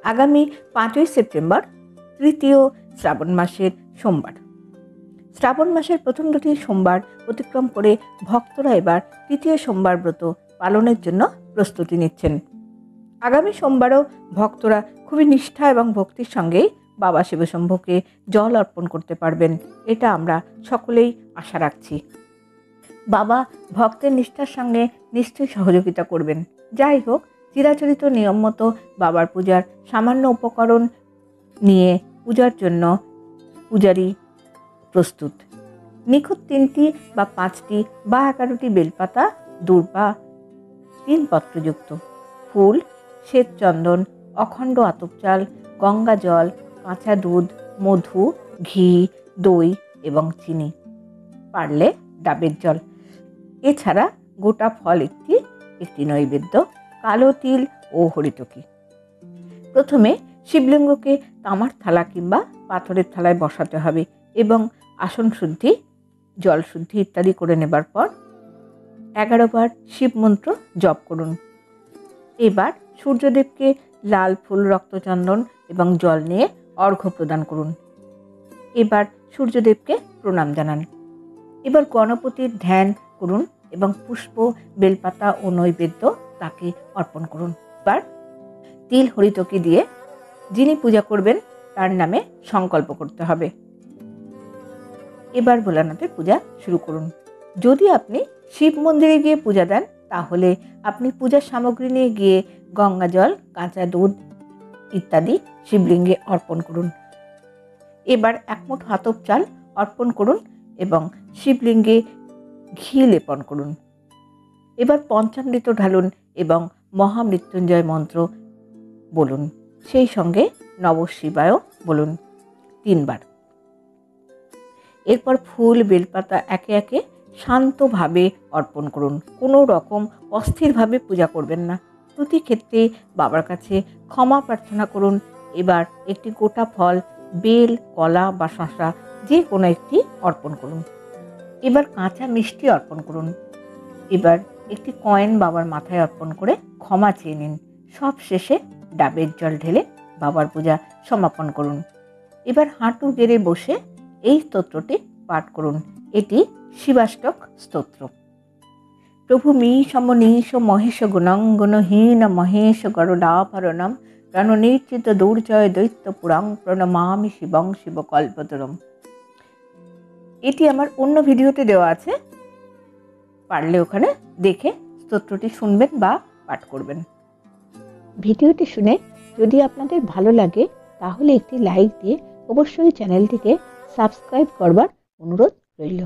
আগামী 5ই সেপ্টেম্বর তৃতীয় শ্রাবণ মাসের সোমবার। শ্রাবণ মাসের প্রথম দুটি সোমবার অতিক্রম করে ভক্তরা এবার তৃতীয় সোমবার ব্রত পালনের জন্য প্রস্তুতি নিচ্ছেন। আগামী সোমবারও ভক্তরা খুবই নিষ্ঠা এবং ভক্তির সঙ্গেই বাবা শিবশম্ভুকে জল অর্পণ করতে পারবেন, এটা আমরা সকলেই আশা রাখছি। বাবা ভক্তের নিষ্ঠার সঙ্গে নিশ্চয়ই সহযোগিতা করবেন। যাই হোক, চিরাচরিত নিয়ম মতো বাবার পূজার সামান্য উপকরণ নিয়ে পূজার জন্য পূজারী প্রস্তুত। নিখুঁত 3টি বা 5টি বা 11টি বেলপাতা, দূর্বা 3 পত্রযুক্ত ফুল, শ্বেত চন্দন, অখণ্ড আতপ চাল, গঙ্গা জল, কাঁচা দুধ, মধু, ঘি, দই এবং চিনি, পারলে ডাবের জল, এছাড়া গোটা ফল একটি নৈবেদ্য, কালো তিল ও হরিতকি। প্রথমে শিবলিঙ্গকে তামার থালা কিংবা পাথরের থালায় বসাতে হবে এবং আসন শুদ্ধি, জল শুদ্ধি ইত্যাদি করে নেবার পর 11 বার শিব মন্ত্র জপ করুন। এবার সূর্যদেবকে লাল ফুল, রক্তচন্দন এবং জল নিয়ে অর্ঘ্য প্রদান করুন। এবার সূর্যদেবকে প্রণাম জানান। এবার গণপতির ধ্যান করুন এবং পুষ্প, বেলপাতা ও নৈবেদ্য তাকে অর্পণ করুন। এবার তিল হরিতকি দিয়ে যিনি পূজা করবেন তার নামে সংকল্প করতে হবে। এবার ভোলানাথের পূজা শুরু করুন। যদি আপনি শিব মন্দিরে গিয়ে পূজা দেন তাহলে আপনি পূজার সামগ্রী নিয়ে গিয়ে গঙ্গা জল, কাঁচা দুধ ইত্যাদি শিবলিঙ্গে অর্পণ করুন। এবার 1 মুঠো আতপ চাল অর্পণ করুন এবং শিবলিঙ্গে ঘি লেপন করুন। এবার পঞ্চামৃত ঢালুন এবং মহামৃত্যুঞ্জয় মন্ত্র বলুন, সেই সঙ্গে নমঃ শিবায় বলুন 3 বার। এরপর ফুল, বেলপাতা একে একে শান্তভাবে অর্পণ করুন। কোনো রকম অস্থিরভাবে পূজা করবেন না। প্রতি ক্ষেত্রে বাবার কাছে ক্ষমা প্রার্থনা করুন। এবার একটি গোটা ফল, বেল, কলা বা শসা যে কোনো একটি অর্পণ করুন। এবার কাঁচা মিষ্টি অর্পণ করুন। এবার একটি কয়েন বাবার মাথায় অর্পণ করে ক্ষমা চেয়ে নিন। সব শেষে ডাবের জল ঢেলে বাবার পূজা সমাপন করুন। এবার হাঁটু গেড়ে বসে এই স্তোত্রটি পাঠ করুন। এটি শিবাষ্টক স্তোত্র। প্রভু মীশম নীশ মহেশ গুণং গুণহীন মহেশ গরুডাভরণম রণনির্চিত দুর্জয় দৈত্য পুরাং প্রণমামি শিবং শিবকল্পতরম। এটি আমার অন্য ভিডিওতে দেওয়া আছে, পারলে ওখানে দেখে স্তোত্রটি শুনবেন বা পাঠ করবেন। ভিডিওটি শুনে যদি আপনাদের ভালো লাগে তাহলে একটি লাইক দিয়ে অবশ্যই চ্যানেলটিকে সাবস্ক্রাইব করবার অনুরোধ রইল।